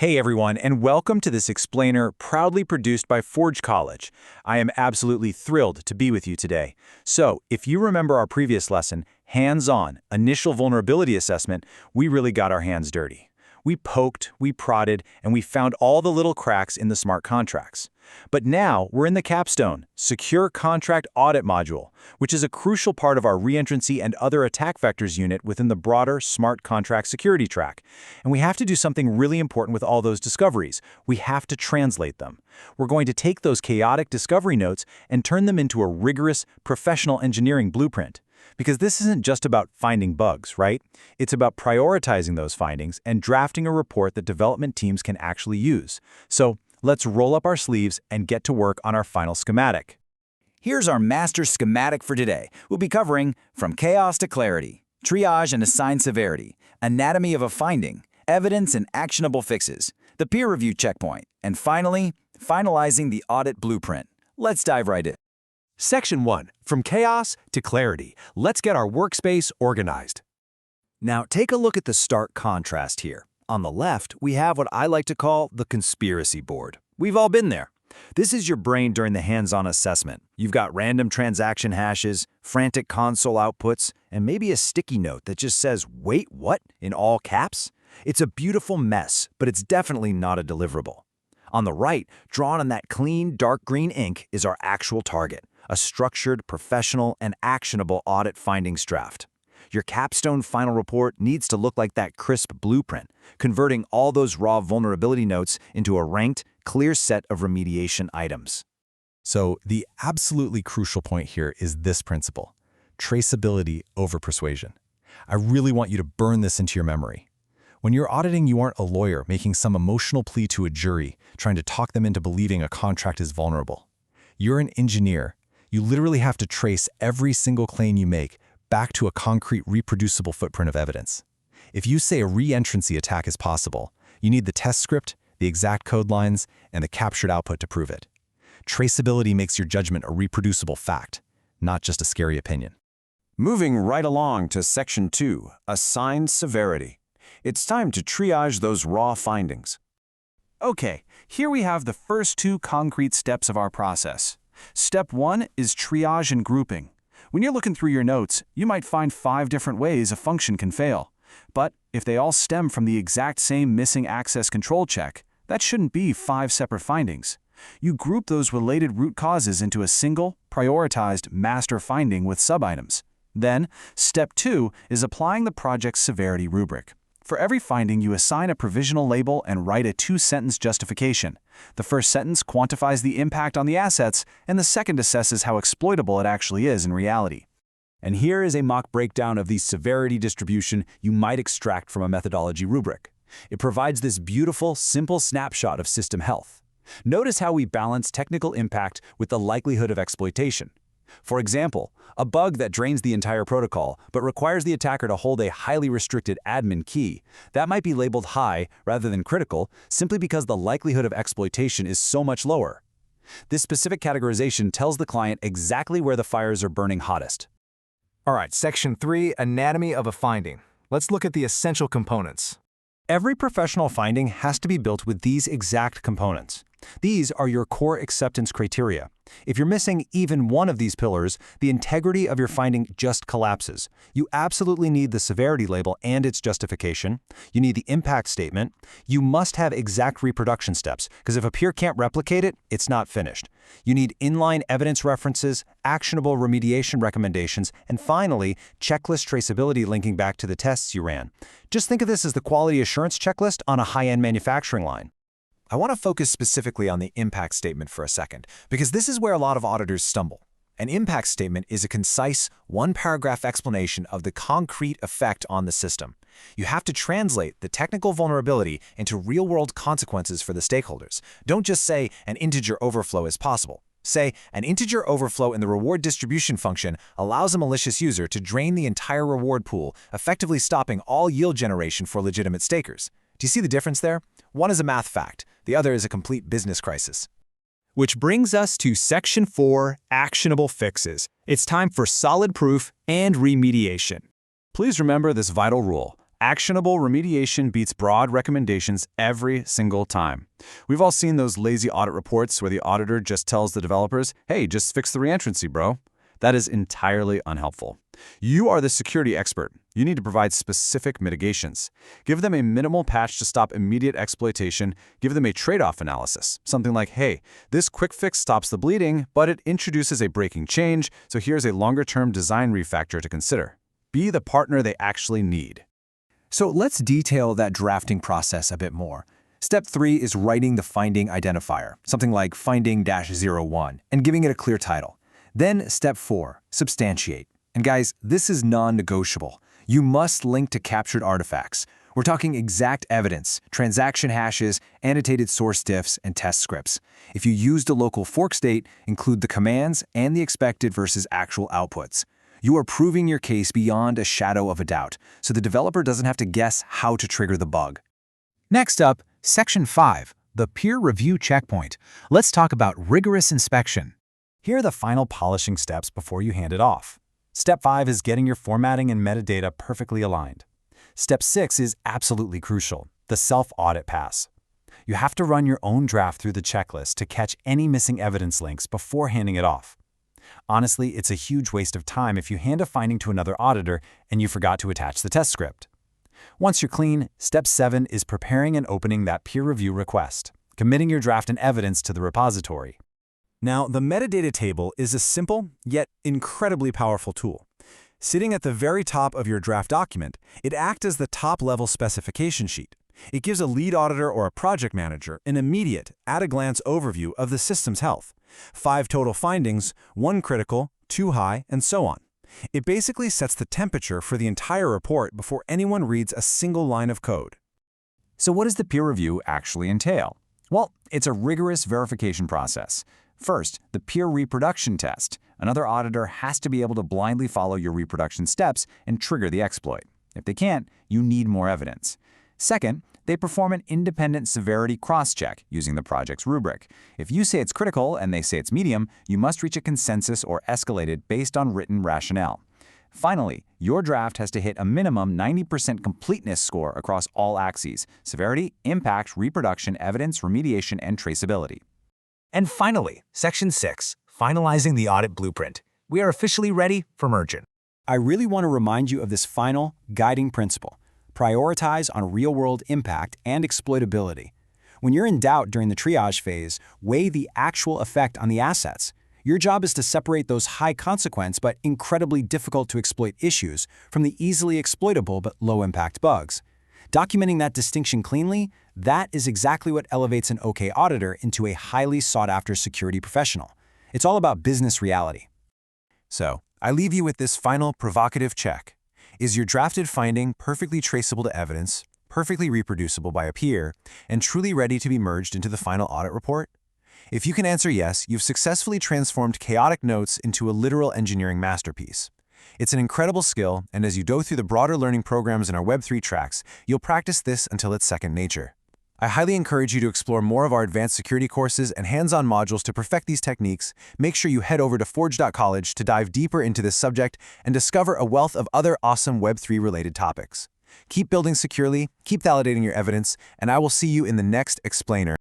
Hey everyone, and welcome to this explainer proudly produced by Forge College. I am absolutely thrilled to be with you today. So, if you remember our previous lesson, hands-on, initial vulnerability assessment, we really got our hands dirty. We poked, we prodded, and we found all the little cracks in the smart contracts. But now we're in the capstone, Secure Contract Audit module, which is a crucial part of our reentrancy and other attack vectors unit within the broader Smart Contract Security track. And we have to do something really important with all those discoveries. We have to translate them. We're going to take those chaotic discovery notes and turn them into a rigorous, professional engineering blueprint. Because this isn't just about finding bugs, right? It's about prioritizing those findings and drafting a report that development teams can actually use. So, let's roll up our sleeves and get to work on our final schematic. Here's our master schematic for today. We'll be covering from chaos to clarity, triage and assigned severity, anatomy of a finding, evidence and actionable fixes, the peer review checkpoint, and finally, finalizing the audit blueprint. Let's dive right in. Section 1. From chaos to clarity. Let's get our workspace organized. Now, take a look at the stark contrast here. On the left, we have what I like to call the conspiracy board. We've all been there. This is your brain during the hands-on assessment. You've got random transaction hashes, frantic console outputs, and maybe a sticky note that just says, "Wait, what?" in all caps. It's a beautiful mess, but it's definitely not a deliverable. On the right, drawn on that clean, dark green ink, is our actual target, a structured, professional, and actionable audit findings draft. Your capstone final report needs to look like that crisp blueprint, converting all those raw vulnerability notes into a ranked, clear set of remediation items. So the absolutely crucial point here is this principle: traceability over persuasion. I really want you to burn this into your memory. When you're auditing, you aren't a lawyer making some emotional plea to a jury, trying to talk them into believing a contract is vulnerable. You're an engineer. You literally have to trace every single claim you make back to a concrete, reproducible footprint of evidence. If you say a re-entrancy attack is possible, you need the test script, the exact code lines, and the captured output to prove it. Traceability makes your judgment a reproducible fact, not just a scary opinion. Moving right along to Section 2, Assigned Severity. It's time to triage those raw findings. Okay, here we have the first two concrete steps of our process. Step 1 is triage and grouping. When you're looking through your notes, you might find 5 different ways a function can fail. But if they all stem from the exact same missing access control check, that shouldn't be 5 separate findings. You group those related root causes into a single, prioritized master finding with sub-items. Then, step 2 is applying the project's severity rubric. For every finding, you assign a provisional label and write a 2-sentence justification. The first sentence quantifies the impact on the assets, and the second assesses how exploitable it actually is in reality. And here is a mock breakdown of the severity distribution you might extract from a methodology rubric. It provides this beautiful, simple snapshot of system health. Notice how we balance technical impact with the likelihood of exploitation. For example, a bug that drains the entire protocol but requires the attacker to hold a highly restricted admin key, that might be labeled high rather than critical simply because the likelihood of exploitation is so much lower. This specific categorization tells the client exactly where the fires are burning hottest. All right, Section 3, Anatomy of a Finding. Let's look at the essential components. Every professional finding has to be built with these exact components. These are your core acceptance criteria. If you're missing even one of these pillars, the integrity of your finding just collapses. You absolutely need the severity label and its justification. You need the impact statement. You must have exact reproduction steps, because if a peer can't replicate it, it's not finished. You need inline evidence references, actionable remediation recommendations, and finally, checklist traceability linking back to the tests you ran. Just think of this as the quality assurance checklist on a high-end manufacturing line. I want to focus specifically on the impact statement for a second, because this is where a lot of auditors stumble. An impact statement is a concise, one-paragraph explanation of the concrete effect on the system. You have to translate the technical vulnerability into real-world consequences for the stakeholders. Don't just say an integer overflow is possible. Say, an integer overflow in the reward distribution function allows a malicious user to drain the entire reward pool, effectively stopping all yield generation for legitimate stakers. Do you see the difference there? One is a math fact. The other is a complete business crisis. Which brings us to Section 4, Actionable Fixes. It's time for solid proof and remediation. Please remember this vital rule. Actionable remediation beats broad recommendations every single time. We've all seen those lazy audit reports where the auditor just tells the developers, hey, just fix the reentrancy, bro. That is entirely unhelpful. You are the security expert. You need to provide specific mitigations. Give them a minimal patch to stop immediate exploitation. Give them a trade-off analysis. Something like, hey, this quick fix stops the bleeding, but it introduces a breaking change, so here's a longer-term design refactor to consider. Be the partner they actually need. So let's detail that drafting process a bit more. Step 3 is writing the finding identifier, something like finding-01, and giving it a clear title. Then step 4, substantiate. And guys, this is non-negotiable. You must link to captured artifacts. We're talking exact evidence, transaction hashes, annotated source diffs, and test scripts. If you used a local fork state, include the commands and the expected versus actual outputs. You are proving your case beyond a shadow of a doubt, so the developer doesn't have to guess how to trigger the bug. Next up, Section 5, the peer review checkpoint. Let's talk about rigorous inspection. Here are the final polishing steps before you hand it off. Step 5 is getting your formatting and metadata perfectly aligned. Step 6 is absolutely crucial, the self-audit pass. You have to run your own draft through the checklist to catch any missing evidence links before handing it off. Honestly, it's a huge waste of time if you hand a finding to another auditor and you forgot to attach the test script. Once you're clean, Step 7 is preparing and opening that peer review request, committing your draft and evidence to the repository. Now, the metadata table is a simple, yet incredibly powerful tool. Sitting at the very top of your draft document, it acts as the top-level specification sheet. It gives a lead auditor or a project manager an immediate, at-a-glance overview of the system's health. 5 total findings, 1 critical, 2 high, and so on. It basically sets the temperature for the entire report before anyone reads a single line of code. So what does the peer review actually entail? Well, it's a rigorous verification process. First, the peer reproduction test. Another auditor has to be able to blindly follow your reproduction steps and trigger the exploit. If they can't, you need more evidence. Second, they perform an independent severity cross-check using the project's rubric. If you say it's critical and they say it's medium, you must reach a consensus or escalate it based on written rationale. Finally, your draft has to hit a minimum 90% completeness score across all axes: severity, impact, reproduction, evidence, remediation, and traceability. And finally, Section 6, finalizing the audit blueprint. We are officially ready for merging. I really want to remind you of this final guiding principle. Prioritize on real-world impact and exploitability. When you're in doubt during the triage phase, weigh the actual effect on the assets. Your job is to separate those high-consequence but incredibly difficult-to-exploit issues from the easily exploitable but low-impact bugs. Documenting that distinction cleanly, that is exactly what elevates an OK auditor into a highly sought-after security professional. It's all about business reality. So, I leave you with this final provocative check. Is your drafted finding perfectly traceable to evidence, perfectly reproducible by a peer, and truly ready to be merged into the final audit report? If you can answer yes, you've successfully transformed chaotic notes into a literal engineering masterpiece. It's an incredible skill, and as you go through the broader learning programs in our Web3 tracks, you'll practice this until it's second nature. I highly encourage you to explore more of our advanced security courses and hands-on modules to perfect these techniques. Make sure you head over to forge.college to dive deeper into this subject and discover a wealth of other awesome Web3-related topics. Keep building securely, keep validating your evidence, and I will see you in the next explainer.